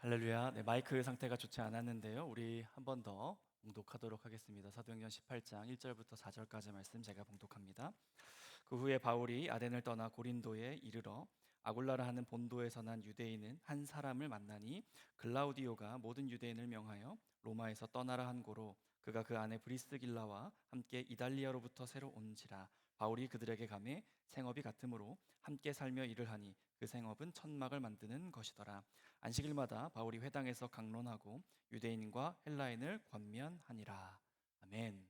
할렐루야. 네, 마이크 상태가 좋지 않았는데요. 우리 한 번 더 봉독하도록 하겠습니다. 사도행전 18장 1절부터 4절까지 말씀 제가 봉독합니다. 그 후에 바울이 아덴을 떠나 고린도에 이르러 아굴라라 하는 본도에서 난 유대인은 한 사람을 만나니 글라우디오가 모든 유대인을 명하여 로마에서 떠나라 한 고로 그가 그 안에 브리스길라와 함께 이달리아로부터 새로 온지라. 바울이 그들에게 가매 생업이 같으므로 함께 살며 일을 하니 그 생업은 천막을 만드는 것이더라. 안식일마다 바울이 회당에서 강론하고 유대인과 헬라인을 권면하니라. 아멘.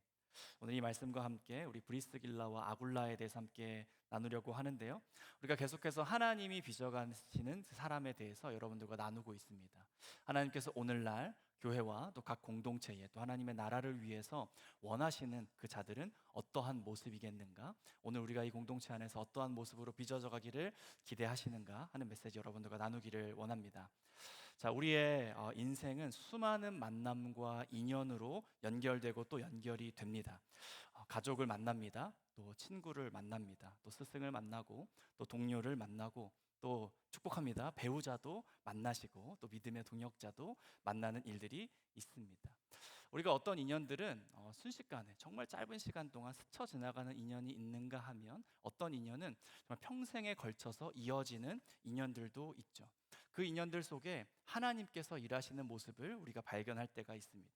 오늘 이 말씀과 함께 우리 브리스길라와 아굴라에 대해서 함께 나누려고 하는데요. 우리가 계속해서 하나님이 빚어가시는 사람에 대해서 여러분들과 나누고 있습니다. 하나님께서 오늘날 교회와 또 각 공동체에 또 하나님의 나라를 위해서 원하시는 그 자들은 어떠한 모습이겠는가? 오늘 우리가 이 공동체 안에서 어떠한 모습으로 빚어져 가기를 기대하시는가 하는 메시지 여러분들과 나누기를 원합니다. 자, 우리의 인생은 수많은 만남과 인연으로 연결되고 또 연결이 됩니다. 가족을 만납니다. 또 친구를 만납니다. 또 스승을 만나고 또 동료를 만나고 또 축복합니다. 배우자도 만나시고 또 믿음의 동역자도 만나는 일들이 있습니다. 우리가 어떤 인연들은 순식간에 정말 짧은 시간 동안 스쳐 지나가는 인연이 있는가 하면 어떤 인연은 정말 평생에 걸쳐서 이어지는 인연들도 있죠. 그 인연들 속에 하나님께서 일하시는 모습을 우리가 발견할 때가 있습니다.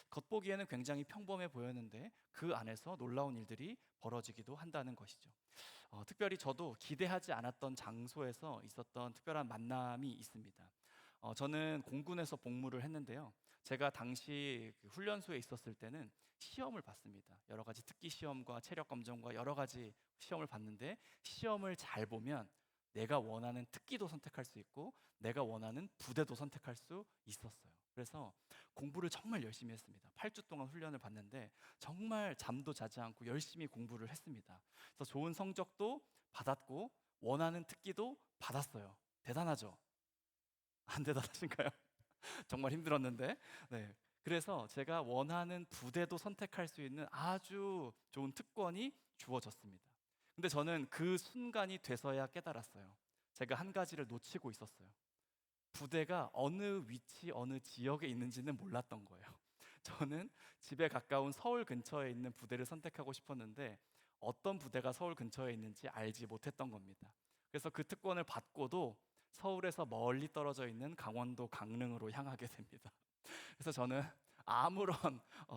겉보기에는 굉장히 평범해 보였는데 그 안에서 놀라운 일들이 벌어지기도 한다는 것이죠. 특별히 저도 기대하지 않았던 장소에서 있었던 특별한 만남이 있습니다. 저는 공군에서 복무를 했는데요. 제가 당시 그 훈련소에 있었을 때는 시험을 봤습니다. 여러 가지 특기 시험과 체력 검정과 여러 가지 시험을 봤는데 시험을 잘 보면 내가 원하는 특기도 선택할 수 있고 내가 원하는 부대도 선택할 수 있었어요. 그래서 공부를 정말 열심히 했습니다. 8주 동안 훈련을 받는데 정말 잠도 자지 않고 열심히 공부를 했습니다. 그래서 좋은 성적도 받았고 원하는 특기도 받았어요. 대단하죠? 안 대단하신가요? 정말 힘들었는데. 네. 그래서 제가 원하는 부대도 선택할 수 있는 아주 좋은 특권이 주어졌습니다. 근데 저는 그 순간이 돼서야 깨달았어요. 제가 한 가지를 놓치고 있었어요. 부대가 어느 위치, 어느 지역에 있는지는 몰랐던 거예요. 저는 집에 가까운 서울 근처에 있는 부대를 선택하고 싶었는데 어떤 부대가 서울 근처에 있는지 알지 못했던 겁니다. 그래서 그 특권을 받고도 서울에서 멀리 떨어져 있는 강원도 강릉으로 향하게 됩니다. 그래서 저는 아무런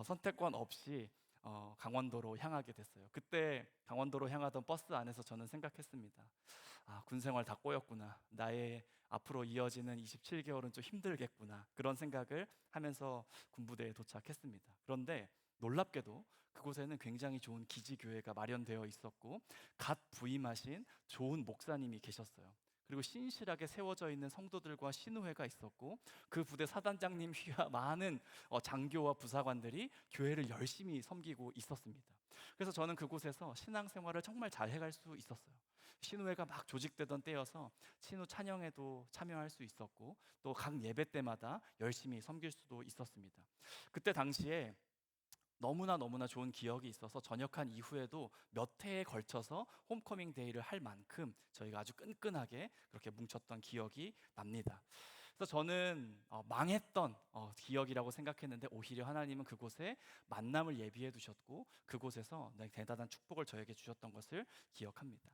선택권 없이 강원도로 향하게 됐어요. 그때 강원도로 향하던 버스 안에서 저는 생각했습니다. 아, 군 생활 다 꼬였구나. 나의 앞으로 이어지는 27개월은 좀 힘들겠구나. 그런 생각을 하면서 군부대에 도착했습니다. 그런데 놀랍게도 그곳에는 굉장히 좋은 기지교회가 마련되어 있었고 갓 부임하신 좋은 목사님이 계셨어요. 그리고 신실하게 세워져 있는 성도들과 신우회가 있었고 그 부대 사단장님 휘하 많은 장교와 부사관들이 교회를 열심히 섬기고 있었습니다. 그래서 저는 그곳에서 신앙생활을 정말 잘 해갈 수 있었어요. 신우회가 막 조직되던 때여서 신우 찬양에도 참여할 수 있었고 또 각 예배 때마다 열심히 섬길 수도 있었습니다. 그때 당시에 너무나 좋은 기억이 있어서 전역한 이후에도 몇 해에 걸쳐서 홈커밍 데이를 할 만큼 저희가 아주 끈끈하게 그렇게 뭉쳤던 기억이 납니다. 그래서 저는 망했던 기억이라고 생각했는데 오히려 하나님은 그곳에 만남을 예비해 두셨고 그곳에서 대단한 축복을 저에게 주셨던 것을 기억합니다.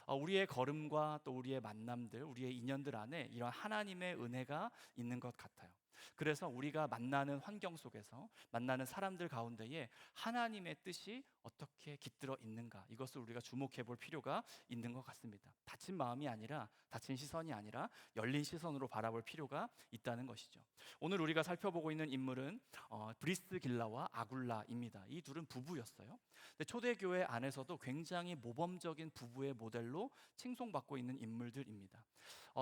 우리의 걸음과 또 우리의 만남들, 우리의 인연들 안에 이런 하나님의 은혜가 있는 것 같아요. 그래서 우리가 만나는 환경 속에서 만나는 사람들 가운데에 하나님의 뜻이 어떻게 깃들어 있는가 이것을 우리가 주목해 볼 필요가 있는 것 같습니다. 닫힌 마음이 아니라 닫힌 시선이 아니라 열린 시선으로 바라볼 필요가 있다는 것이죠. 오늘 우리가 살펴보고 있는 인물은 브리스길라와 아굴라입니다. 이 둘은 부부였어요. 근데 초대교회 안에서도 굉장히 모범적인 부부의 모델로 칭송받고 있는 인물들입니다.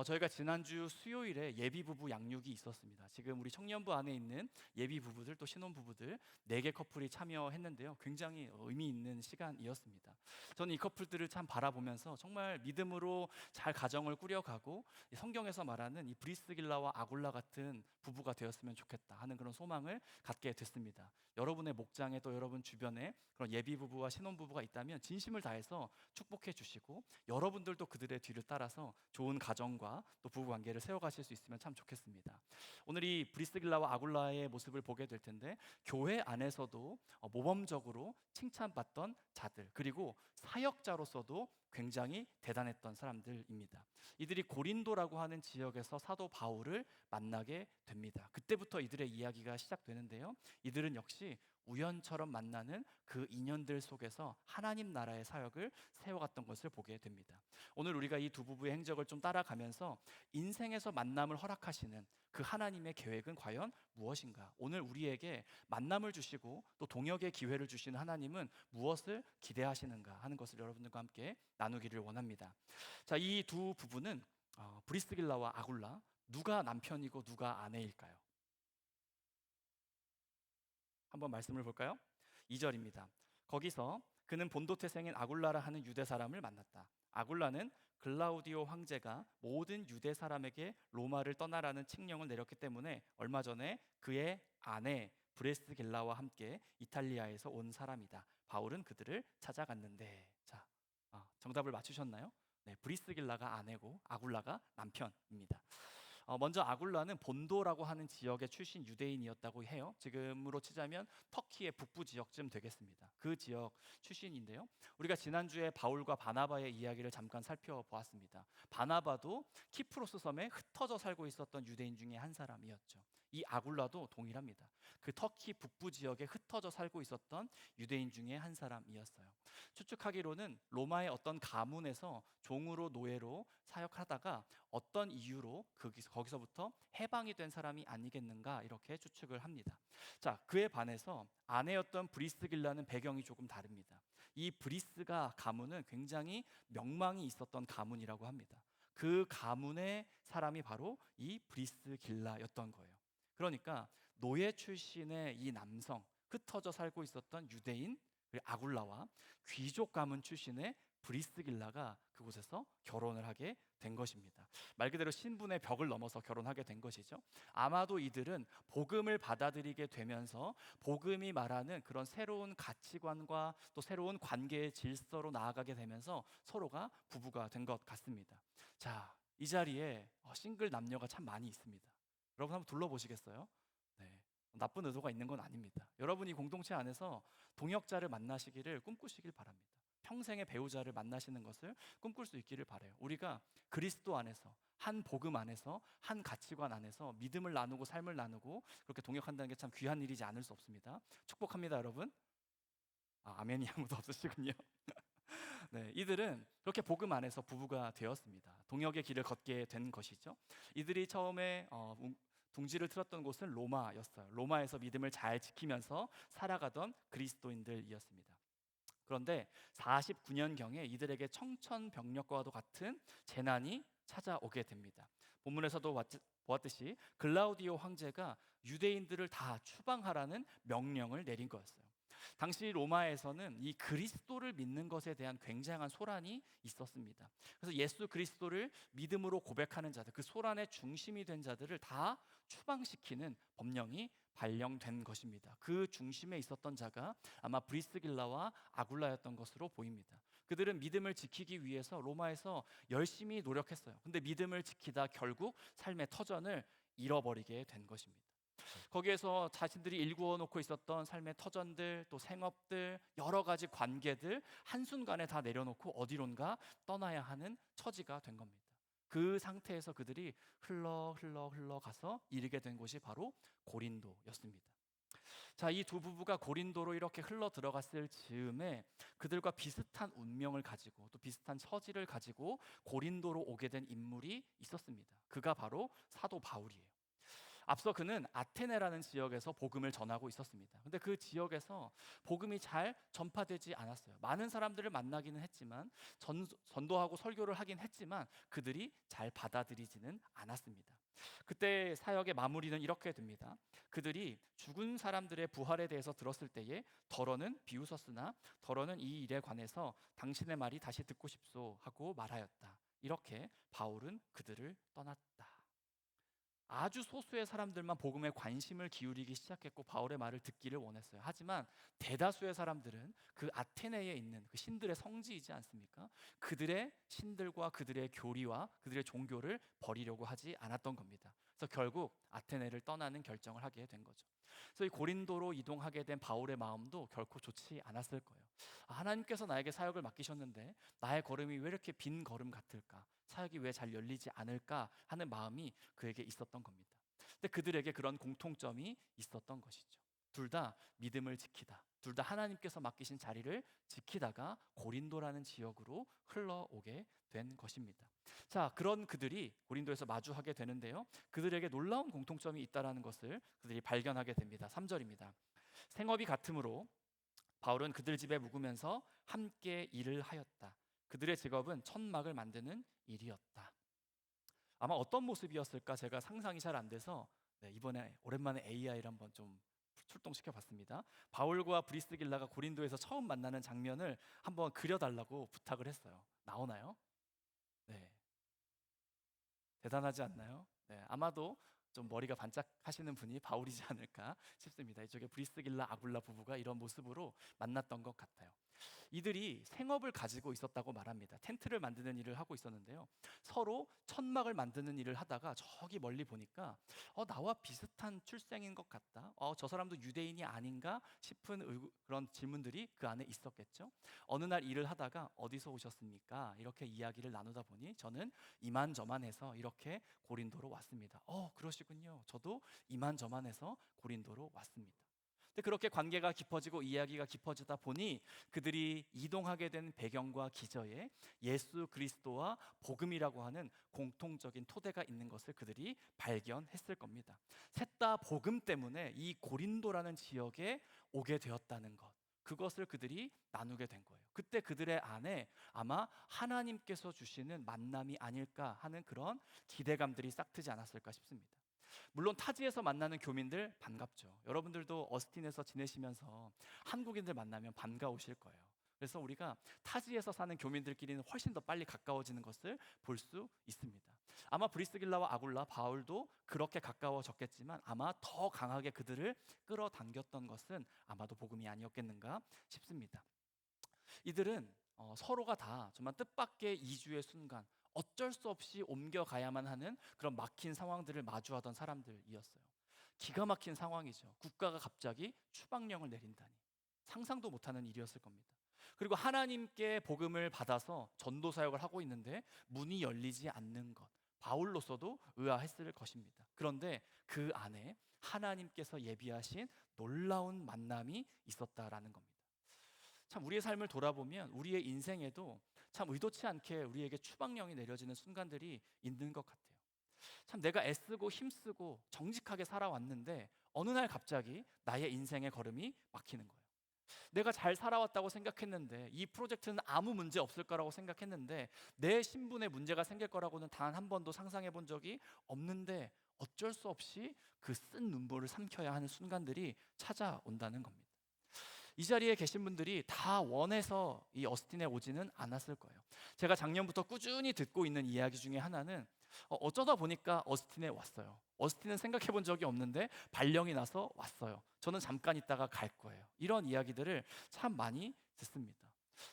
저희가 지난주 수요일에 예비 부부 양육이 있었습니다. 지금 우리 청년부 안에 있는 예비 부부들 또 신혼 부부들 4개 커플이 참여했는데요. 굉장히 의미 있는 시간이었습니다. 저는 이 커플들을 참 바라보면서 정말 믿음으로 잘 가정을 꾸려가고 성경에서 말하는 이 브리스길라와 아굴라 같은 부부가 되었으면 좋겠다 하는 그런 소망을 갖게 됐습니다. 여러분의 목장에 또 여러분 주변에 그런 예비 부부와 신혼 부부가 있다면 진심을 다해서 축복해 주시고 여러분들도 그들의 뒤를 따라서 좋은 가정 가정과 또 부부 관계를 세워가실 수 있으면 참 좋겠습니다. 오늘 이 브리스길라와 아굴라의 모습을 보게 될 텐데, 교회 안에서도 모범적으로 칭찬받던 자들, 그리고 사역자로서도 굉장히 대단했던 사람들입니다. 이들이 고린도라고 하는 지역에서 사도 바울을 만나게 됩니다. 그때부터 이들의 이야기가 시작되는데요. 이들은 역시 우연처럼 만나는 그 인연들 속에서 하나님 나라의 사역을 세워갔던 것을 보게 됩니다. 오늘 우리가 이 두 부부의 행적을 좀 따라가면서 인생에서 만남을 허락하시는 그 하나님의 계획은 과연 무엇인가? 오늘 우리에게 만남을 주시고 또 동역의 기회를 주시는 하나님은 무엇을 기대하시는가 하는 것을 여러분들과 함께 나누기를 원합니다. 자, 이 두 부부는 브리스길라와 아굴라, 누가 남편이고 누가 아내일까요? 한번 말씀을 볼까요? 2절입니다. 거기서 그는 본도 태생인 아굴라라 하는 유대 사람을 만났다. 아굴라는 글라우디오 황제가 모든 유대 사람에게 로마를 떠나라는 칙령을 내렸기 때문에 얼마 전에 그의 아내 브레스길라와 함께 이탈리아에서 온 사람이다. 바울은 그들을 찾아갔는데, 자, 정답을 맞추셨나요? 네, 브리스길라가 아내고 아굴라가 남편입니다. 먼저 아굴라는 본도라고 하는 지역의 출신 유대인이었다고 해요. 지금으로 치자면 터키의 북부 지역쯤 되겠습니다. 그 지역 출신인데요. 우리가 지난주에 바울과 바나바의 이야기를 잠깐 살펴보았습니다. 바나바도 키프로스 섬에 흩어져 살고 있었던 유대인 중에 한 사람이었죠. 이 아굴라도 동일합니다. 그 터키 북부 지역에 흩어져 살고 있었던 유대인 중에 한 사람이었어요. 추측하기로는 로마의 어떤 가문에서 종으로 노예로 사역하다가 어떤 이유로 거기서부터 해방이 된 사람이 아니겠는가, 이렇게 추측을 합니다. 자, 그에 반해서 아내였던 브리스길라는 배경이 조금 다릅니다. 이 브리스가 가문은 굉장히 명망이 있었던 가문이라고 합니다. 그 가문의 사람이 바로 이 브리스길라였던 거예요. 그러니까 노예 출신의 이 남성, 흩어져 살고 있었던 유대인 아굴라와 귀족 가문 출신의 브리스길라가 그곳에서 결혼을 하게 된 것입니다. 말 그대로 신분의 벽을 넘어서 결혼하게 된 것이죠. 아마도 이들은 복음을 받아들이게 되면서 복음이 말하는 그런 새로운 가치관과 또 새로운 관계의 질서로 나아가게 되면서 서로가 부부가 된 것 같습니다. 자, 이 자리에 싱글 남녀가 참 많이 있습니다. 여러분 한번 둘러보시겠어요? 네. 나쁜 의도가 있는 건 아닙니다. 여러분이 공동체 안에서 동역자를 만나시기를 꿈꾸시길 바랍니다. 평생의 배우자를 만나시는 것을 꿈꿀 수 있기를 바라요. 우리가 그리스도 안에서, 한 복음 안에서, 한 가치관 안에서 믿음을 나누고 삶을 나누고 그렇게 동역한다는 게 참 귀한 일이지 않을 수 없습니다. 축복합니다, 여러분. 아멘이 아무도 없으시군요. 네, 이들은 그렇게 복음 안에서 부부가 되었습니다. 동역의 길을 걷게 된 것이죠. 이들이 처음에 둥지를 틀었던 곳은 로마였어요. 로마에서 믿음을 잘 지키면서 살아가던 그리스도인들이었습니다. 그런데 49년경에 이들에게 청천벽력과도 같은 재난이 찾아오게 됩니다. 본문에서도 보았듯이 글라우디오 황제가 유대인들을 다 추방하라는 명령을 내린 거였어요. 당시 로마에서는 이 그리스도를 믿는 것에 대한 굉장한 소란이 있었습니다. 그래서 예수 그리스도를 믿음으로 고백하는 자들, 그 소란의 중심이 된 자들을 다 추방시키는 법령이 발령된 것입니다. 그 중심에 있었던 자가 아마 브리스길라와 아굴라였던 것으로 보입니다. 그들은 믿음을 지키기 위해서 로마에서 열심히 노력했어요. 근데 믿음을 지키다 결국 삶의 터전을 잃어버리게 된 것입니다. 거기에서 자신들이 일구어 놓고 있었던 삶의 터전들, 또 생업들, 여러 가지 관계들 한순간에 다 내려놓고 어디론가 떠나야 하는 처지가 된 겁니다. 그 상태에서 그들이 흘러 가서 이르게 된 곳이 바로 고린도였습니다. 자, 이 두 부부가 고린도로 이렇게 흘러 들어갔을 즈음에 그들과 비슷한 운명을 가지고 또 비슷한 처지를 가지고 고린도로 오게 된 인물이 있었습니다. 그가 바로 사도 바울이에요. 앞서 그는 아테네라는 지역에서 복음을 전하고 있었습니다. 근데 그 지역에서 복음이 잘 전파되지 않았어요. 많은 사람들을 만나기는 했지만 전도하고 설교를 하긴 했지만 그들이 잘 받아들이지는 않았습니다. 그때 사역의 마무리는 이렇게 됩니다. 그들이 죽은 사람들의 부활에 대해서 들었을 때에 더러는 비웃었으나 더러는 이 일에 관해서 당신의 말이 다시 듣고 싶소 하고 말하였다. 이렇게 바울은 그들을 떠났다. 아주 소수의 사람들만 복음에 관심을 기울이기 시작했고 바울의 말을 듣기를 원했어요. 하지만 대다수의 사람들은 그 아테네에 있는 그 신들의 성지이지 않습니까? 그들의 신들과 그들의 교리와 그들의 종교를 버리려고 하지 않았던 겁니다. 그래서 결국 아테네를 떠나는 결정을 하게 된 거죠. 그래서 이 고린도로 이동하게 된 바울의 마음도 결코 좋지 않았을 거예요. 하나님께서 나에게 사역을 맡기셨는데 나의 걸음이 왜 이렇게 빈 걸음 같을까? 사역이 왜 잘 열리지 않을까 하는 마음이 그에게 있었던 겁니다. 근데 그들에게 그런 공통점이 있었던 것이죠. 둘 다 믿음을 지키다, 둘 다 하나님께서 맡기신 자리를 지키다가 고린도라는 지역으로 흘러오게 된 것입니다. 자, 그런 그들이 고린도에서 마주하게 되는데요, 그들에게 놀라운 공통점이 있다라는 것을 그들이 발견하게 됩니다. 3절입니다. 생업이 같으므로 바울은 그들 집에 묵으면서 함께 일을 하였다. 그들의 직업은 천막을 만드는 일이었다. 아마 어떤 모습이었을까 제가 상상이 잘 안 돼서 이번에 오랜만에 AI를 한번 좀 출동시켜 봤습니다. 바울과 브리스길라가 고린도에서 처음 만나는 장면을 한번 그려달라고 부탁을 했어요. 나오나요? 네, 대단하지 않나요? 네, 아마도 좀 머리가 반짝하시는 분이 바울이지 않을까 싶습니다. 이쪽에 브리스길라 아굴라 부부가 이런 모습으로 만났던 것 같아요. 이들이 생업을 가지고 있었다고 말합니다. 텐트를 만드는 일을 하고 있었는데요, 서로 천막을 만드는 일을 하다가 저기 멀리 보니까 나와 비슷한 출생인 것 같다, 저 사람도 유대인이 아닌가 싶은 그런 질문들이 그 안에 있었겠죠. 어느 날 일을 하다가 어디서 오셨습니까? 이렇게 이야기를 나누다 보니 저는 이만저만해서 이렇게 고린도로 왔습니다. 그러시군요. 저도 이만저만해서 고린도로 왔습니다. 근데 그렇게 관계가 깊어지고 이야기가 깊어지다 보니 그들이 이동하게 된 배경과 기저에 예수 그리스도와 복음이라고 하는 공통적인 토대가 있는 것을 그들이 발견했을 겁니다. 셋 다 복음 때문에 이 고린도라는 지역에 오게 되었다는 것, 그것을 그들이 나누게 된 거예요. 그때 그들의 안에 아마 하나님께서 주시는 만남이 아닐까 하는 그런 기대감들이 싹트지 않았을까 싶습니다. 물론 타지에서 만나는 교민들 반갑죠. 여러분들도 어스틴에서 지내시면서 한국인들 만나면 반가우실 거예요. 그래서 우리가 타지에서 사는 교민들끼리는 훨씬 더 빨리 가까워지는 것을 볼 수 있습니다. 아마 브리스길라와 아굴라, 바울도 그렇게 가까워졌겠지만 아마 더 강하게 그들을 끌어당겼던 것은 아마도 복음이 아니었겠는가 싶습니다. 이들은 서로가 다 정말 뜻밖의 이주의 순간, 어쩔 수 없이 옮겨가야만 하는 그런 막힌 상황들을 마주하던 사람들이었어요. 기가 막힌 상황이죠. 국가가 갑자기 추방령을 내린다니 상상도 못하는 일이었을 겁니다. 그리고 하나님께 복음을 받아서 전도 사역을 하고 있는데 문이 열리지 않는 것, 바울로서도 의아했을 것입니다. 그런데 그 안에 하나님께서 예비하신 놀라운 만남이 있었다라는 겁니다. 참 우리의 삶을 돌아보면 우리의 인생에도 참 의도치 않게 우리에게 추방령이 내려지는 순간들이 있는 것 같아요. 참 내가 애쓰고 힘쓰고 정직하게 살아왔는데 어느 날 갑자기 나의 인생의 걸음이 막히는 거예요. 내가 잘 살아왔다고 생각했는데, 이 프로젝트는 아무 문제 없을 거라고 생각했는데, 내 신분에 문제가 생길 거라고는 단 한 번도 상상해 본 적이 없는데 어쩔 수 없이 그 쓴 눈물을 삼켜야 하는 순간들이 찾아온다는 겁니다. 이 자리에 계신 분들이 다 원해서 이 어스틴에 오지는 않았을 거예요. 제가 작년부터 꾸준히 듣고 있는 이야기 중에 하나는 어쩌다 보니까 어스틴에 왔어요. 어스틴은 생각해 본 적이 없는데 발령이 나서 왔어요. 저는 잠깐 있다가 갈 거예요. 이런 이야기들을 참 많이 듣습니다.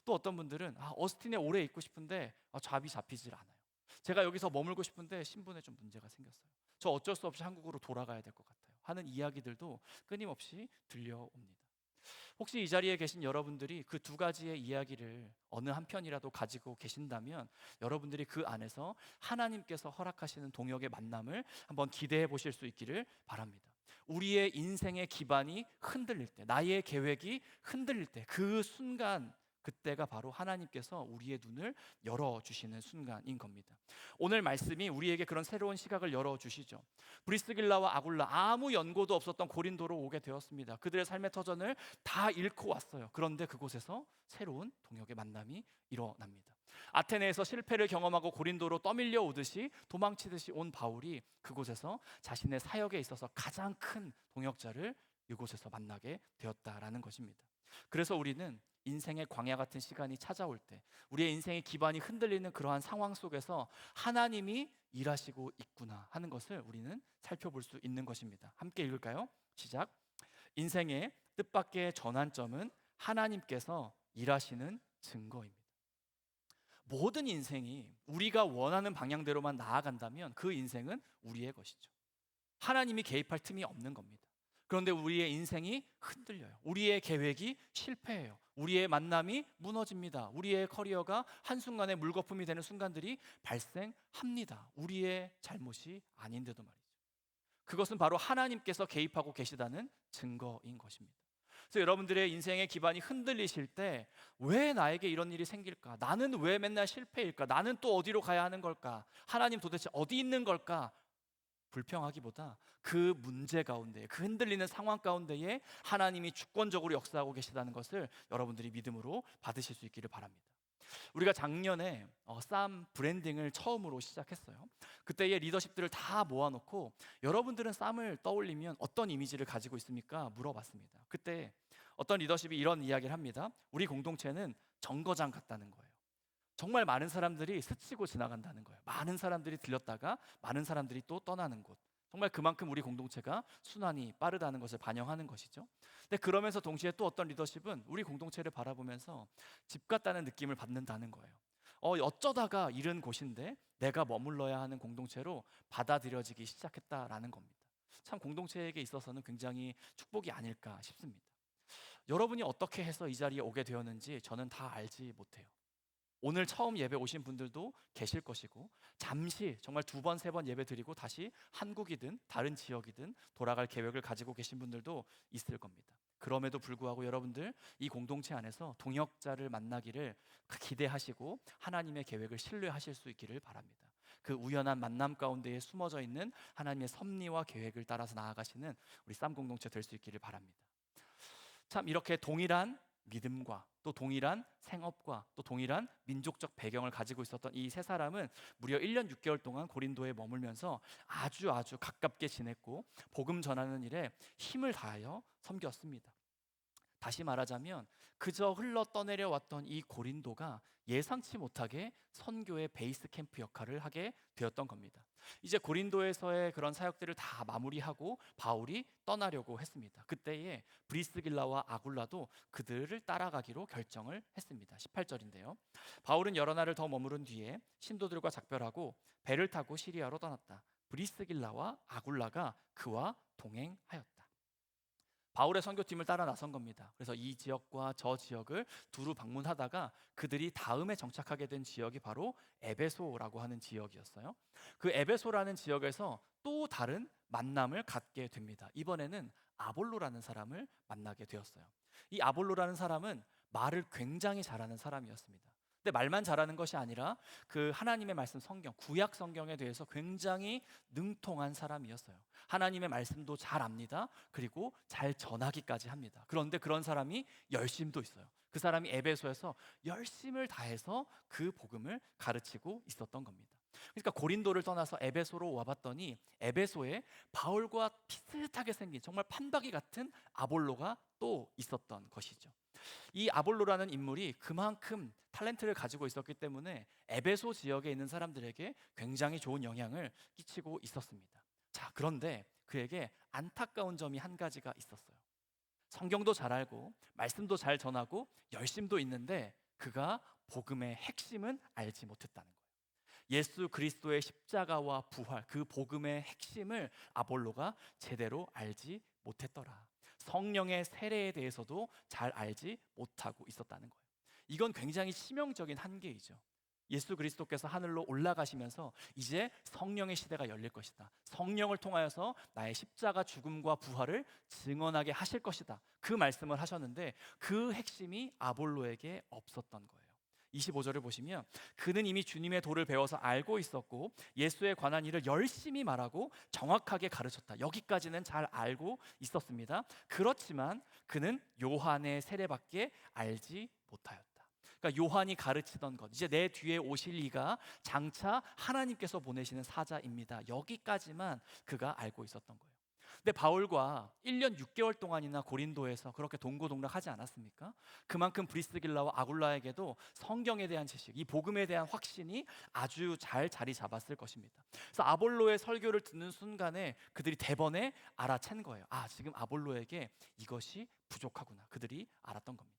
또 어떤 분들은 어스틴에 오래 있고 싶은데 잡이 잡히질 않아요. 제가 여기서 머물고 싶은데 신분에 좀 문제가 생겼어요. 저 어쩔 수 없이 한국으로 돌아가야 될 것 같아요 하는 이야기들도 끊임없이 들려옵니다. 혹시 이 자리에 계신 여러분들이 그 두 가지의 이야기를 어느 한편이라도 가지고 계신다면 여러분들이 그 안에서 하나님께서 허락하시는 동역의 만남을 한번 기대해 보실 수 있기를 바랍니다. 우리의 인생의 기반이 흔들릴 때, 나의 계획이 흔들릴 때, 그 순간, 그때가 바로 하나님께서 우리의 눈을 열어주시는 순간인 겁니다. 오늘 말씀이 우리에게 그런 새로운 시각을 열어주시죠. 브리스길라와 아굴라, 아무 연고도 없었던 고린도로 오게 되었습니다. 그들의 삶의 터전을 다 잃고 왔어요. 그런데 그곳에서 새로운 동역의 만남이 일어납니다. 아테네에서 실패를 경험하고 고린도로 떠밀려 오듯이 도망치듯이 온 바울이 그곳에서 자신의 사역에 있어서 가장 큰 동역자를 이곳에서 만나게 되었다라는 것입니다. 그래서 우리는 인생의 광야 같은 시간이 찾아올 때, 우리의 인생의 기반이 흔들리는 그러한 상황 속에서 하나님이 일하시고 있구나 하는 것을 우리는 살펴볼 수 있는 것입니다. 함께 읽을까요? 시작. 인생의 뜻밖의 전환점은 하나님께서 일하시는 증거입니다. 모든 인생이 우리가 원하는 방향대로만 나아간다면 그 인생은 우리의 것이죠. 하나님이 개입할 틈이 없는 겁니다. 그런데 우리의 인생이 흔들려요. 우리의 계획이 실패해요. 우리의 만남이 무너집니다. 우리의 커리어가 한순간에 물거품이 되는 순간들이 발생합니다. 우리의 잘못이 아닌데도 말이죠. 그것은 바로 하나님께서 개입하고 계시다는 증거인 것입니다. 그래서 여러분들의 인생의 기반이 흔들리실 때 왜 나에게 이런 일이 생길까? 나는 왜 맨날 실패일까? 나는 또 어디로 가야 하는 걸까? 하나님 도대체 어디 있는 걸까? 불평하기보다 그 문제 가운데, 그 흔들리는 상황 가운데에 하나님이 주권적으로 역사하고 계시다는 것을 여러분들이 믿음으로 받으실 수 있기를 바랍니다. 우리가 작년에 쌈 브랜딩을 처음으로 시작했어요. 그때의 리더십들을 다 모아놓고 여러분들은 쌈을 떠올리면 어떤 이미지를 가지고 있습니까? 물어봤습니다. 그때 어떤 리더십이 이런 이야기를 합니다. 우리 공동체는 정거장 같다는 거예요. 정말 많은 사람들이 스치고 지나간다는 거예요. 많은 사람들이 들렸다가 많은 사람들이 또 떠나는 곳. 정말 그만큼 우리 공동체가 순환이 빠르다는 것을 반영하는 것이죠. 근데 그러면서 동시에 또 어떤 리더십은 우리 공동체를 바라보면서 집 같다는 느낌을 받는다는 거예요. 어쩌다가 이런 곳인데 내가 머물러야 하는 공동체로 받아들여지기 시작했다라는 겁니다. 참 공동체에게 있어서는 굉장히 축복이 아닐까 싶습니다. 여러분이 어떻게 해서 이 자리에 오게 되었는지 저는 다 알지 못해요. 오늘 처음 예배 오신 분들도 계실 것이고, 잠시 정말 2번, 3번 예배 드리고 다시 한국이든 다른 지역이든 돌아갈 계획을 가지고 계신 분들도 있을 겁니다. 그럼에도 불구하고 여러분들 이 공동체 안에서 동역자를 만나기를 기대하시고 하나님의 계획을 신뢰하실 수 있기를 바랍니다. 그 우연한 만남 가운데에 숨어져 있는 하나님의 섭리와 계획을 따라서 나아가시는 우리 쌈 공동체 될 수 있기를 바랍니다. 참 이렇게 동일한 믿음과 또 동일한 생업과 또 동일한 민족적 배경을 가지고 있었던 이 세 사람은 무려 1년 6개월 동안 고린도에 머물면서 아주 가깝게 지냈고 복음 전하는 일에 힘을 다하여 섬겼습니다. 다시 말하자면 그저 흘러 떠내려 왔던 이 고린도가 예상치 못하게 선교의 베이스 캠프 역할을 하게 되었던 겁니다. 이제 고린도에서의 그런 사역들을 다 마무리하고 바울이 떠나려고 했습니다. 그때에 브리스길라와 아굴라도 그들을 따라가기로 결정을 했습니다. 18절인데요. 바울은 여러 날을 더 머무른 뒤에 신도들과 작별하고 배를 타고 시리아로 떠났다. 브리스길라와 아굴라가 그와 동행하였다. 바울의 선교팀을 따라 나선 겁니다. 그래서 이 지역과 저 지역을 두루 방문하다가 그들이 다음에 정착하게 된 지역이 바로 에베소라고 하는 지역이었어요. 그 에베소라는 지역에서 또 다른 만남을 갖게 됩니다. 이번에는 아볼로라는 사람을 만나게 되었어요. 이 아볼로라는 사람은 말을 굉장히 잘하는 사람이었습니다. 근데 말만 잘하는 것이 아니라 그 하나님의 말씀 성경, 구약 성경에 대해서 굉장히 능통한 사람이었어요. 하나님의 말씀도 잘 압니다. 그리고 잘 전하기까지 합니다. 그런데 그런 사람이 열심도 있어요. 그 사람이 에베소에서 열심을 다해서 그 복음을 가르치고 있었던 겁니다. 그러니까 고린도를 떠나서 에베소로 와봤더니 에베소에 바울과 비슷하게 생긴 정말 판박이 같은 아볼로가 또 있었던 것이죠. 이 아볼로라는 인물이 그만큼 탤런트를 가지고 있었기 때문에 에베소 지역에 있는 사람들에게 굉장히 좋은 영향을 끼치고 있었습니다. 자, 그런데 그에게 안타까운 점이 한 가지가 있었어요. 성경도 잘 알고 말씀도 잘 전하고 열심도 있는데 그가 복음의 핵심은 알지 못했다는 거예요. 예수 그리스도의 십자가와 부활, 그 복음의 핵심을 아볼로가 제대로 알지 못했더라. 성령의 세례에 대해서도 잘 알지 못하고 있었다는 거예요. 이건 굉장히 치명적인 한계이죠. 예수 그리스도께서 하늘로 올라가시면서 이제 성령의 시대가 열릴 것이다. 성령을 통하여서 나의 십자가 죽음과 부활을 증언하게 하실 것이다. 그 말씀을 하셨는데 그 핵심이 아볼로에게 없었던 거예요. 25절을 보시면 그는 이미 주님의 도를 배워서 알고 있었고 예수에 관한 일을 열심히 말하고 정확하게 가르쳤다. 여기까지는 잘 알고 있었습니다. 그렇지만 그는 요한의 세례밖에 알지 못하였다. 그러니까 요한이 가르치던 것, 이제 내 뒤에 오실 이가 장차 하나님께서 보내시는 사자입니다. 여기까지만 그가 알고 있었던 거예요. 근데 바울과 1년 6개월 동안이나 고린도에서 그렇게 동고동락하지 않았습니까? 그만큼 브리스길라와 아굴라에게도 성경에 대한 지식, 이 복음에 대한 확신이 아주 잘 자리 잡았을 것입니다. 그래서 아볼로의 설교를 듣는 순간에 그들이 대번에 알아챈 거예요. 아, 지금 아볼로에게 이것이 부족하구나. 그들이 알았던 겁니다.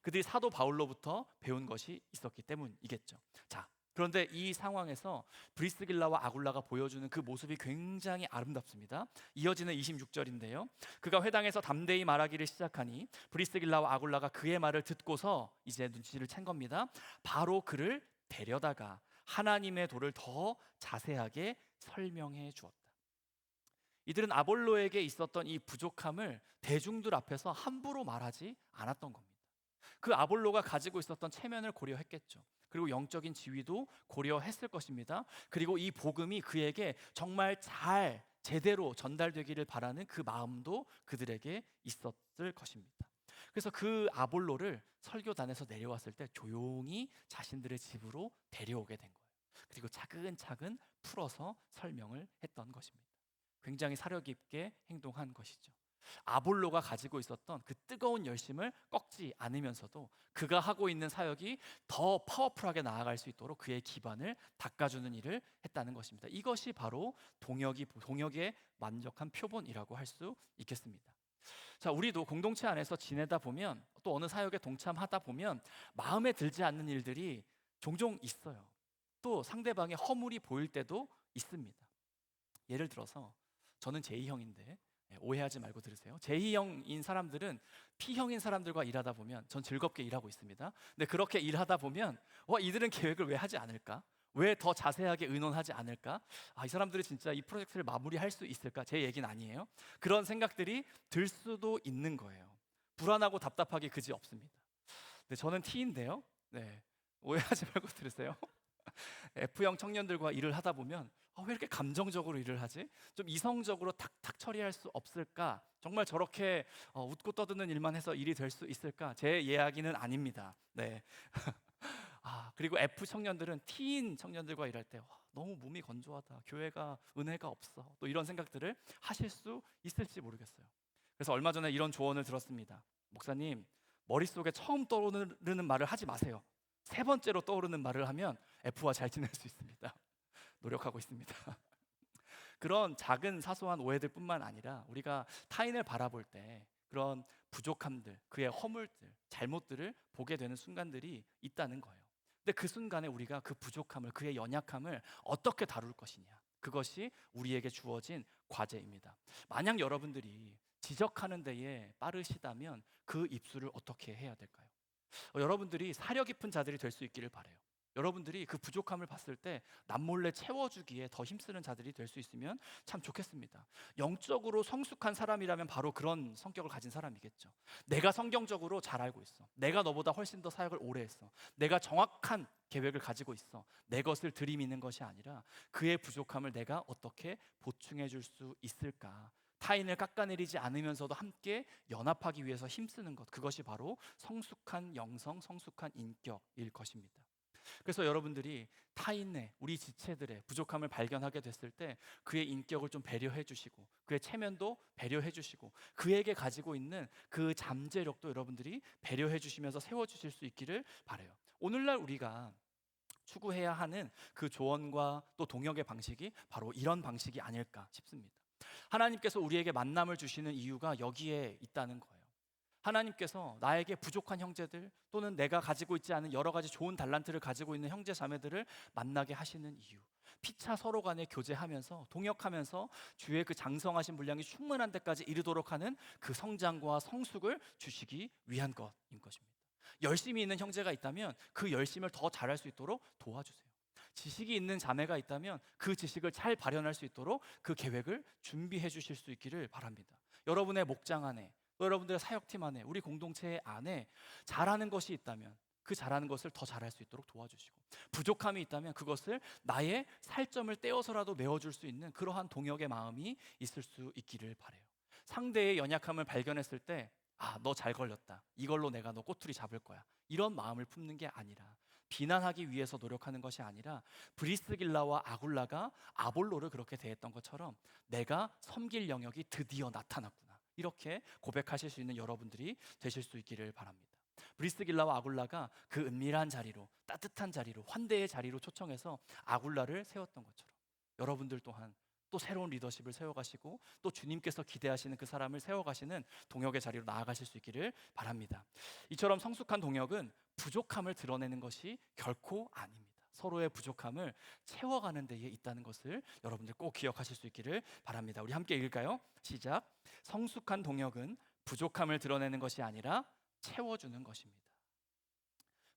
그들이 사도 바울로부터 배운 것이 있었기 때문이겠죠. 자, 그런데 이 상황에서 브리스길라와 아굴라가 보여주는 그 모습이 굉장히 아름답습니다. 이어지는 26절인데요. 그가 회당에서 담대히 말하기를 시작하니 브리스길라와 아굴라가 그의 말을 듣고서 이제 눈치를 챈 겁니다. 바로 그를 데려다가 하나님의 도를 더 자세하게 설명해 주었다. 이들은 아볼로에게 있었던 이 부족함을 대중들 앞에서 함부로 말하지 않았던 겁니다. 그 아볼로가 가지고 있었던 체면을 고려했겠죠. 그리고 영적인 지위도 고려했을 것입니다. 그리고 이 복음이 그에게 정말 잘 제대로 전달되기를 바라는 그 마음도 그들에게 있었을 것입니다. 그래서 그 아볼로를 설교단에서 내려왔을 때 조용히 자신들의 집으로 데려오게 된 거예요. 그리고 차근차근 풀어서 설명을 했던 것입니다. 굉장히 사려 깊게 행동한 것이죠. 아볼로가 가지고 있었던 그 뜨거운 열심을 꺾지 않으면서도 그가 하고 있는 사역이 더 파워풀하게 나아갈 수 있도록 그의 기반을 닦아주는 일을 했다는 것입니다. 이것이 바로 동역의 완벽한 표본이라고 할 수 있겠습니다. 자, 우리도 공동체 안에서 지내다 보면 또 어느 사역에 동참하다 보면 마음에 들지 않는 일들이 종종 있어요. 또 상대방의 허물이 보일 때도 있습니다. 예를 들어서 저는 제2형인데 오해하지 말고 들으세요. 제2형인 사람들은 P형인 사람들과 일하다 보면 전 즐겁게 일하고 있습니다. 근데 그렇게 일하다 보면 이들은 계획을 왜 하지 않을까? 왜 더 자세하게 의논하지 않을까? 이 사람들이 진짜 이 프로젝트를 마무리할 수 있을까? 제 얘기는 아니에요. 그런 생각들이 들 수도 있는 거예요. 불안하고 답답하기 그지 없습니다. 근데 저는 T인데요. 네, 오해하지 말고 들으세요. F형 청년들과 일을 하다 보면 왜 이렇게 감정적으로 일을 하지? 좀 이성적으로 탁탁 처리할 수 없을까? 정말 저렇게 웃고 떠드는 일만 해서 일이 될 수 있을까? 제 이야기는 아닙니다. 네. 그리고 F 청년들은 T인 청년들과 일할 때 너무 몸이 건조하다. 교회가 은혜가 없어. 또 이런 생각들을 하실 수 있을지 모르겠어요. 그래서 얼마 전에 이런 조언을 들었습니다. 목사님, 머릿속에 처음 떠오르는 말을 하지 마세요. 세 번째로 떠오르는 말을 하면 F와 잘 지낼 수 있습니다. 노력하고 있습니다. 그런 작은 사소한 오해들뿐만 아니라 우리가 타인을 바라볼 때 그런 부족함들, 그의 허물들, 잘못들을 보게 되는 순간들이 있다는 거예요. 근데 그 순간에 우리가 그 부족함을, 그의 연약함을 어떻게 다룰 것이냐, 그것이 우리에게 주어진 과제입니다. 만약 여러분들이 지적하는 데에 빠르시다면 그 입술을 어떻게 해야 될까요? 여러분들이 사려 깊은 자들이 될 수 있기를 바라요. 여러분들이 그 부족함을 봤을 때 남몰래 채워주기에 더 힘쓰는 자들이 될 수 있으면 참 좋겠습니다. 영적으로 성숙한 사람이라면 바로 그런 성격을 가진 사람이겠죠. 내가 성경적으로 잘 알고 있어. 내가 너보다 훨씬 더 사역을 오래 했어. 내가 정확한 계획을 가지고 있어. 내 것을 들이미는 것이 아니라 그의 부족함을 내가 어떻게 보충해 줄 수 있을까? 타인을 깎아내리지 않으면서도 함께 연합하기 위해서 힘쓰는 것, 그것이 바로 성숙한 영성, 성숙한 인격일 것입니다. 그래서 여러분들이 타인의, 우리 지체들의 부족함을 발견하게 됐을 때 그의 인격을 좀 배려해 주시고 그의 체면도 배려해 주시고 그에게 가지고 있는 그 잠재력도 여러분들이 배려해 주시면서 세워주실 수 있기를 바라요. 오늘날 우리가 추구해야 하는 그 조언과 또 동역의 방식이 바로 이런 방식이 아닐까 싶습니다. 하나님께서 우리에게 만남을 주시는 이유가 여기에 있다는 거예요. 하나님께서 나에게 부족한 형제들 또는 내가 가지고 있지 않은 여러 가지 좋은 달란트를 가지고 있는 형제 자매들을 만나게 하시는 이유, 피차 서로 간에 교제하면서 동역하면서 주의 그 장성하신 분량이 충만한 데까지 이르도록 하는 그 성장과 성숙을 주시기 위한 것인 것입니다. 열심히 있는 형제가 있다면 그 열심을 더 잘할 수 있도록 도와주세요. 지식이 있는 자매가 있다면 그 지식을 잘 발현할 수 있도록 그 계획을 준비해 주실 수 있기를 바랍니다. 여러분의 목장 안에, 또 여러분들의 사역팀 안에, 우리 공동체 안에 잘하는 것이 있다면 그 잘하는 것을 더 잘할 수 있도록 도와주시고, 부족함이 있다면 그것을 나의 살점을 떼어서라도 메워줄 수 있는 그러한 동역의 마음이 있을 수 있기를 바라요. 상대의 연약함을 발견했을 때 너 잘 걸렸다, 이걸로 내가 너 꼬투리 잡을 거야, 이런 마음을 품는 게 아니라 비난하기 위해서 노력하는 것이 아니라 브리스길라와 아굴라가 아볼로를 그렇게 대했던 것처럼 내가 섬길 영역이 드디어 나타났구나, 이렇게 고백하실 수 있는 여러분들이 되실 수 있기를 바랍니다. 브리스길라와 아굴라가 그 은밀한 자리로, 따뜻한 자리로, 환대의 자리로 초청해서 아굴라를 세웠던 것처럼 여러분들 또한 또 새로운 리더십을 세워가시고 또 주님께서 기대하시는 그 사람을 세워가시는 동역의 자리로 나아가실 수 있기를 바랍니다. 이처럼 성숙한 동역은 부족함을 드러내는 것이 결코 아닙니다. 서로의 부족함을 채워가는 데에 있다는 것을 여러분들 꼭 기억하실 수 있기를 바랍니다. 우리 함께 읽을까요? 시작. 성숙한 동역은 부족함을 드러내는 것이 아니라 채워주는 것입니다.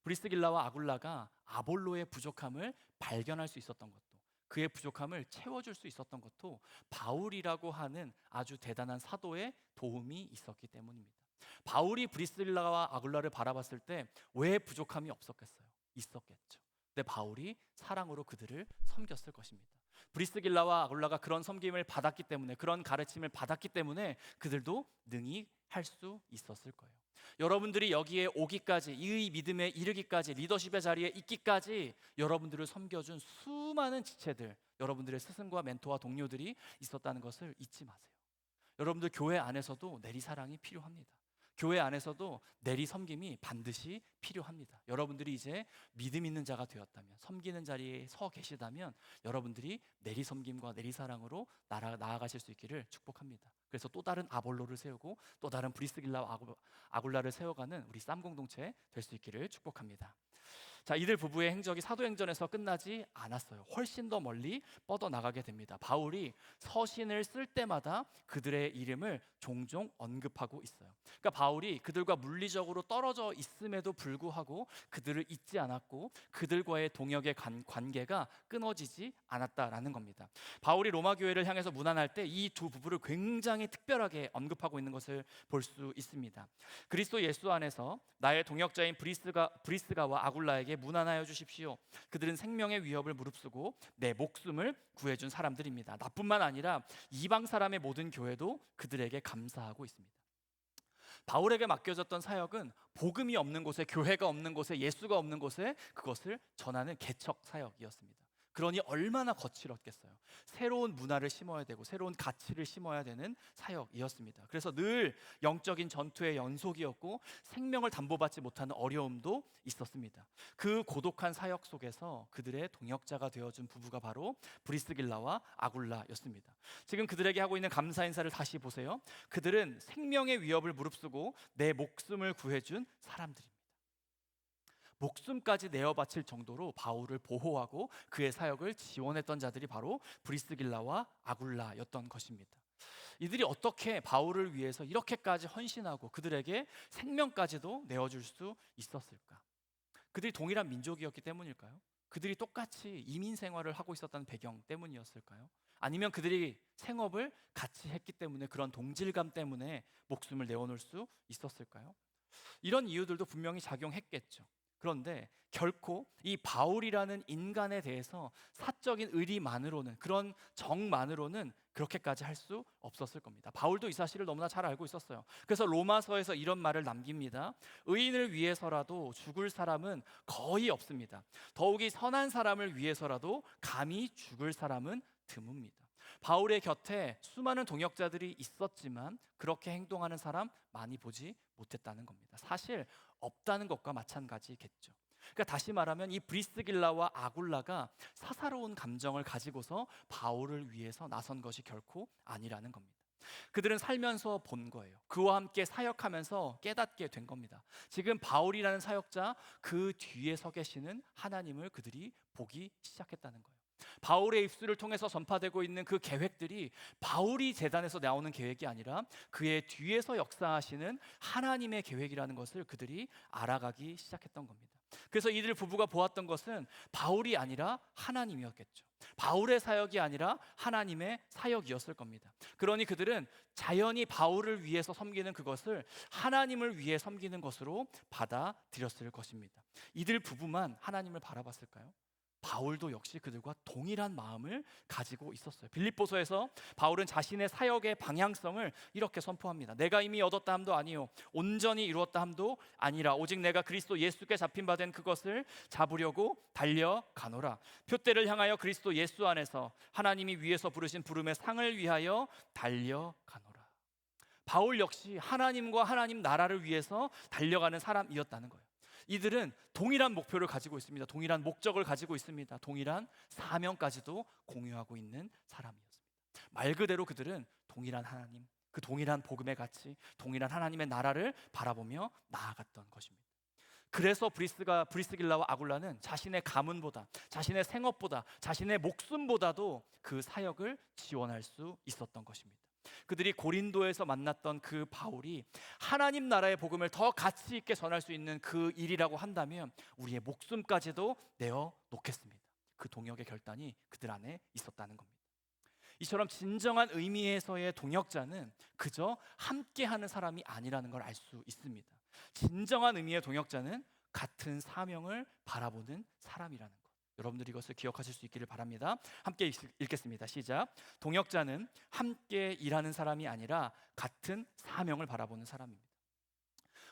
브리스길라와 아굴라가 아볼로의 부족함을 발견할 수 있었던 것도, 그의 부족함을 채워줄 수 있었던 것도 바울이라고 하는 아주 대단한 사도의 도움이 있었기 때문입니다. 바울이 브리스길라와 아굴라를 바라봤을 때 왜 부족함이 없었겠어요? 있었겠죠. 근데 바울이 사랑으로 그들을 섬겼을 것입니다. 브리스길라와 아굴라가 그런 섬김을 받았기 때문에, 그런 가르침을 받았기 때문에 그들도 능히 할 수 있었을 거예요. 여러분들이 여기에 오기까지, 이 믿음에 이르기까지, 리더십의 자리에 있기까지 여러분들을 섬겨준 수많은 지체들, 여러분들의 스승과 멘토와 동료들이 있었다는 것을 잊지 마세요. 여러분들 교회 안에서도 내리사랑이 필요합니다. 교회 안에서도 내리 섬김이 반드시 필요합니다. 여러분들이 이제 믿음 있는 자가 되었다면, 섬기는 자리에 서 계시다면 여러분들이 내리 섬김과 내리 사랑으로 나아가실 수 있기를 축복합니다. 그래서 또 다른 아볼로를 세우고 또 다른 브리스길라와 아굴라를 세워가는 우리 쌈 공동체 될 수 있기를 축복합니다. 자, 이들 부부의 행적이 사도행전에서 끝나지 않았어요. 훨씬 더 멀리 뻗어나가게 됩니다. 바울이 서신을 쓸 때마다 그들의 이름을 종종 언급하고 있어요. 그러니까 바울이 그들과 물리적으로 떨어져 있음에도 불구하고 그들을 잊지 않았고 그들과의 동역의 관계가 끊어지지 않았다라는 겁니다. 바울이 로마 교회를 향해서 문안할 때 이 두 부부를 굉장히 특별하게 언급하고 있는 것을 볼 수 있습니다. 그리스도 예수 안에서 나의 동역자인 브리스가와 아굴라에게 문안하여 주십시오. 그들은 생명의 위협을 무릅쓰고 내 목숨을 구해준 사람들입니다. 나뿐만 아니라 이방 사람의 모든 교회도 그들에게 감사하고 있습니다. 바울에게 맡겨졌던 사역은 복음이 없는 곳에, 교회가 없는 곳에, 예수가 없는 곳에 그것을 전하는 개척 사역이었습니다. 그러니 얼마나 거칠었겠어요. 새로운 문화를 심어야 되고 새로운 가치를 심어야 되는 사역이었습니다. 그래서 늘 영적인 전투의 연속이었고 생명을 담보받지 못하는 어려움도 있었습니다. 그 고독한 사역 속에서 그들의 동역자가 되어준 부부가 바로 브리스길라와 아굴라였습니다. 지금 그들에게 하고 있는 감사 인사를 다시 보세요. 그들은 생명의 위협을 무릅쓰고 내 목숨을 구해준 사람들입니다. 목숨까지 내어 바칠 정도로 바울을 보호하고 그의 사역을 지원했던 자들이 바로 브리스길라와 아굴라였던 것입니다. 이들이 어떻게 바울을 위해서 이렇게까지 헌신하고 그들에게 생명까지도 내어줄 수 있었을까? 그들이 동일한 민족이었기 때문일까요? 그들이 똑같이 이민 생활을 하고 있었다는 배경 때문이었을까요? 아니면 그들이 생업을 같이 했기 때문에, 그런 동질감 때문에 목숨을 내어놓을 수 있었을까요? 이런 이유들도 분명히 작용했겠죠. 그런데 결코 이 바울이라는 인간에 대해서 사적인 의리만으로는, 그런 정만으로는 그렇게까지 할 수 없었을 겁니다. 바울도 이 사실을 너무나 잘 알고 있었어요. 그래서 로마서에서 이런 말을 남깁니다. 의인을 위해서라도 죽을 사람은 거의 없습니다. 더욱이 선한 사람을 위해서라도 감히 죽을 사람은 드뭅니다. 바울의 곁에 수많은 동역자들이 있었지만 그렇게 행동하는 사람 많이 보지 못했다는 겁니다. 사실 없다는 것과 마찬가지겠죠. 그러니까 다시 말하면 이 브리스길라와 아굴라가 사사로운 감정을 가지고서 바울을 위해서 나선 것이 결코 아니라는 겁니다. 그들은 살면서 본 거예요. 그와 함께 사역하면서 깨닫게 된 겁니다. 지금 바울이라는 사역자 그 뒤에 서 계시는 하나님을 그들이 보기 시작했다는 거예요. 바울의 입술을 통해서 전파되고 있는 그 계획들이 바울이 재단에서 나오는 계획이 아니라 그의 뒤에서 역사하시는 하나님의 계획이라는 것을 그들이 알아가기 시작했던 겁니다. 그래서 이들 부부가 보았던 것은 바울이 아니라 하나님이었겠죠. 바울의 사역이 아니라 하나님의 사역이었을 겁니다. 그러니 그들은 자연히 바울을 위해서 섬기는 그것을 하나님을 위해 섬기는 것으로 받아들였을 것입니다. 이들 부부만 하나님을 바라봤을까요? 바울도 역시 그들과 동일한 마음을 가지고 있었어요. 빌립보서에서 바울은 자신의 사역의 방향성을 이렇게 선포합니다. 내가 이미 얻었다 함도 아니요 온전히 이루었다 함도 아니라 오직 내가 그리스도 예수께 잡힌 바 된 그것을 잡으려고 달려가노라. 표대를 향하여 그리스도 예수 안에서 하나님이 위에서 부르신 부름의 상을 위하여 달려가노라. 바울 역시 하나님과 하나님 나라를 위해서 달려가는 사람이었다는 거예요. 이들은 동일한 목표를 가지고 있습니다. 동일한 목적을 가지고 있습니다. 동일한 사명까지도 공유하고 있는 사람이었습니다. 말 그대로 그들은 동일한 하나님, 그 동일한 복음의 가치, 동일한 하나님의 나라를 바라보며 나아갔던 것입니다. 그래서 브리스길라와 아굴라는 자신의 가문보다, 자신의 생업보다, 자신의 목숨보다도 그 사역을 지원할 수 있었던 것입니다. 그들이 고린도에서 만났던 그 바울이 하나님 나라의 복음을 더 가치 있게 전할 수 있는 그 일이라고 한다면 우리의 목숨까지도 내어 놓겠습니다. 그 동역의 결단이 그들 안에 있었다는 겁니다. 이처럼 진정한 의미에서의 동역자는 그저 함께하는 사람이 아니라는 걸 알 수 있습니다. 진정한 의미의 동역자는 같은 사명을 바라보는 사람이라는 것. 여러분들이 이것을 기억하실 수 있기를 바랍니다. 함께 읽겠습니다. 시작. 동역자는 함께 일하는 사람이 아니라 같은 사명을 바라보는 사람입니다.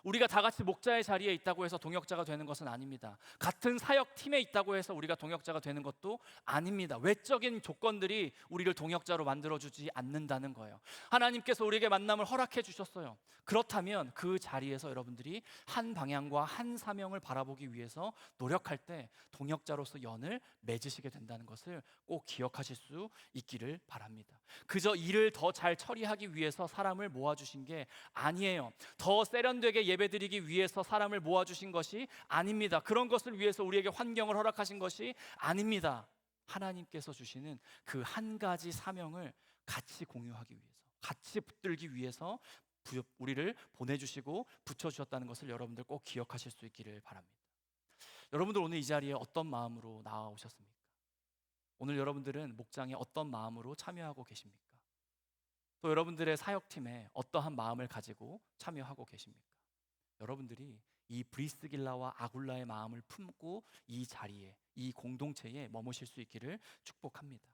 우리가 다 같이 목자의 자리에 있다고 해서 동역자가 되는 것은 아닙니다. 같은 사역팀에 있다고 해서 우리가 동역자가 되는 것도 아닙니다. 외적인 조건들이 우리를 동역자로 만들어주지 않는다는 거예요. 하나님께서 우리에게 만남을 허락해 주셨어요. 그렇다면 그 자리에서 여러분들이 한 방향과 한 사명을 바라보기 위해서 노력할 때 동역자로서 연을 맺으시게 된다는 것을 꼭 기억하실 수 있기를 바랍니다. 그저 일을 더 잘 처리하기 위해서 사람을 모아주신 게 아니에요. 더 세련되게 예배드리기 위해서 사람을 모아주신 것이 아닙니다. 그런 것을 위해서 우리에게 환경을 허락하신 것이 아닙니다. 하나님께서 주시는 그 한 가지 사명을 같이 공유하기 위해서, 같이 붙들기 위해서 우리를 보내주시고 붙여주셨다는 것을 여러분들 꼭 기억하실 수 있기를 바랍니다. 여러분들 오늘 이 자리에 어떤 마음으로 나와오셨습니까? 오늘 여러분들은 목장에 어떤 마음으로 참여하고 계십니까? 또 여러분들의 사역팀에 어떠한 마음을 가지고 참여하고 계십니까? 여러분들이 이 브리스길라와 아굴라의 마음을 품고 이 자리에, 이 공동체에 머무실 수 있기를 축복합니다.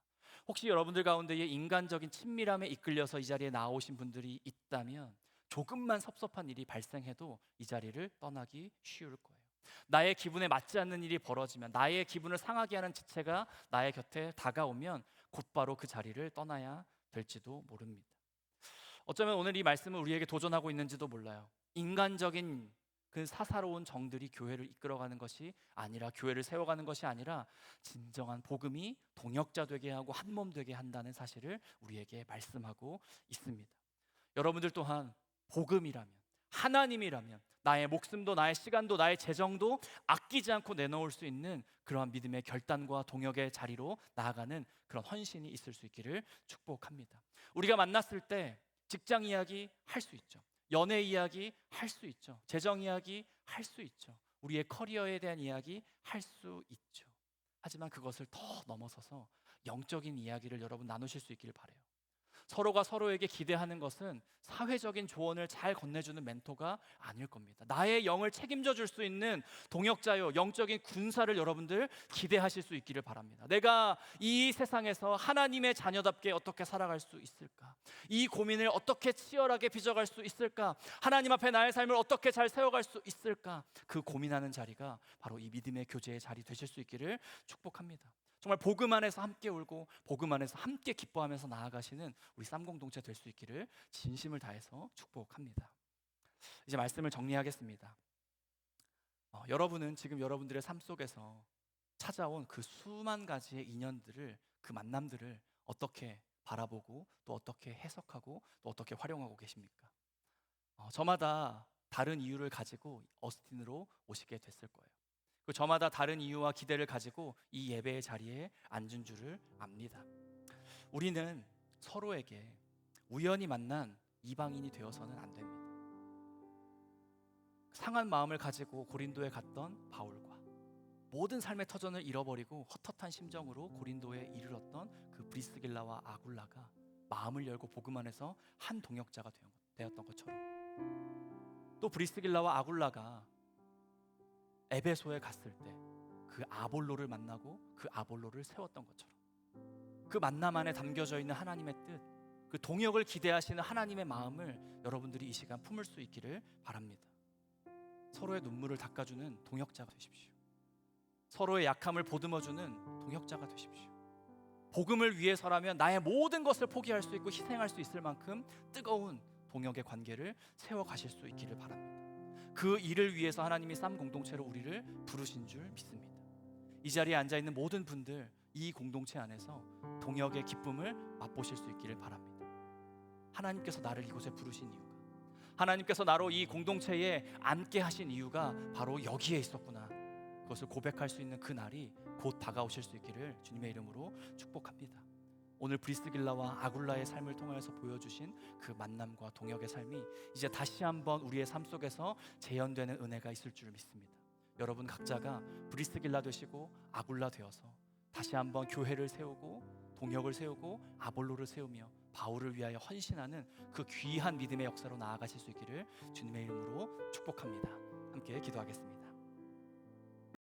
혹시 여러분들 가운데에 인간적인 친밀함에 이끌려서 이 자리에 나오신 분들이 있다면 조금만 섭섭한 일이 발생해도 이 자리를 떠나기 쉬울 거예요. 나의 기분에 맞지 않는 일이 벌어지면, 나의 기분을 상하게 하는 지체가 나의 곁에 다가오면 곧바로 그 자리를 떠나야 될지도 모릅니다. 어쩌면 오늘 이 말씀은 우리에게 도전하고 있는지도 몰라요. 인간적인 그 사사로운 정들이 교회를 이끌어가는 것이 아니라, 교회를 세워가는 것이 아니라 진정한 복음이 동역자 되게 하고 한몸 되게 한다는 사실을 우리에게 말씀하고 있습니다. 여러분들 또한 복음이라면, 하나님이라면 나의 목숨도 나의 시간도 나의 재정도 아끼지 않고 내놓을 수 있는 그러한 믿음의 결단과 동역의 자리로 나아가는 그런 헌신이 있을 수 있기를 축복합니다. 우리가 만났을 때 직장 이야기 할 수 있죠. 연애 이야기 할 수 있죠. 재정 이야기 할 수 있죠. 우리의 커리어에 대한 이야기 할 수 있죠. 하지만 그것을 더 넘어서서 영적인 이야기를 여러분 나누실 수 있기를 바라요. 서로가 서로에게 기대하는 것은 사회적인 조언을 잘 건네주는 멘토가 아닐 겁니다. 나의 영을 책임져 줄 수 있는 동역자요, 영적인 군사를 여러분들 기대하실 수 있기를 바랍니다. 내가 이 세상에서 하나님의 자녀답게 어떻게 살아갈 수 있을까? 이 고민을 어떻게 치열하게 빚어갈 수 있을까? 하나님 앞에 나의 삶을 어떻게 잘 세워갈 수 있을까? 그 고민하는 자리가 바로 이 믿음의 교제의 자리 되실 수 있기를 축복합니다. 정말 복음 안에서 함께 울고 복음 안에서 함께 기뻐하면서 나아가시는 우리 쌈공동체 될 수 있기를 진심을 다해서 축복합니다. 이제 말씀을 정리하겠습니다. 여러분은 지금 여러분들의 삶 속에서 찾아온 그 수만 가지의 인연들을, 그 만남들을 어떻게 바라보고 또 어떻게 해석하고 또 어떻게 활용하고 계십니까? 저마다 다른 이유를 가지고 어스틴으로 오시게 됐을 거예요. 그 저마다 다른 이유와 기대를 가지고 이 예배의 자리에 앉은 줄을 압니다. 우리는 서로에게 우연히 만난 이방인이 되어서는 안 됩니다. 상한 마음을 가지고 고린도에 갔던 바울과 모든 삶의 터전을 잃어버리고 헛헛한 심정으로 고린도에 이르렀던 그 브리스길라와 아굴라가 마음을 열고 복음 안에서 한 동역자가 되었던 것처럼, 또 브리스길라와 아굴라가 에베소에 갔을 때 그 아볼로를 만나고 그 아볼로를 세웠던 것처럼 그 만남 안에 담겨져 있는 하나님의 뜻, 그 동역을 기대하시는 하나님의 마음을 여러분들이 이 시간 품을 수 있기를 바랍니다. 서로의 눈물을 닦아주는 동역자가 되십시오. 서로의 약함을 보듬어주는 동역자가 되십시오. 복음을 위해서라면 나의 모든 것을 포기할 수 있고 희생할 수 있을 만큼 뜨거운 동역의 관계를 세워가실 수 있기를 바랍니다. 그 일을 위해서 하나님이 쌈 공동체로 우리를 부르신 줄 믿습니다. 이 자리에 앉아있는 모든 분들, 이 공동체 안에서 동역의 기쁨을 맛보실 수 있기를 바랍니다. 하나님께서 나를 이곳에 부르신 이유가, 하나님께서 나로 이 공동체에 앉게 하신 이유가 바로 여기에 있었구나, 그것을 고백할 수 있는 그 날이 곧 다가오실 수 있기를 주님의 이름으로 축복합니다. 오늘 브리스길라와 아굴라의 삶을 통해서 보여주신 그 만남과 동역의 삶이 이제 다시 한번 우리의 삶 속에서 재현되는 은혜가 있을 줄 믿습니다. 여러분 각자가 브리스길라 되시고 아굴라 되어서 다시 한번 교회를 세우고 동역을 세우고 아볼로를 세우며 바울을 위하여 헌신하는 그 귀한 믿음의 역사로 나아가실 수 있기를 주님의 이름으로 축복합니다. 함께 기도하겠습니다.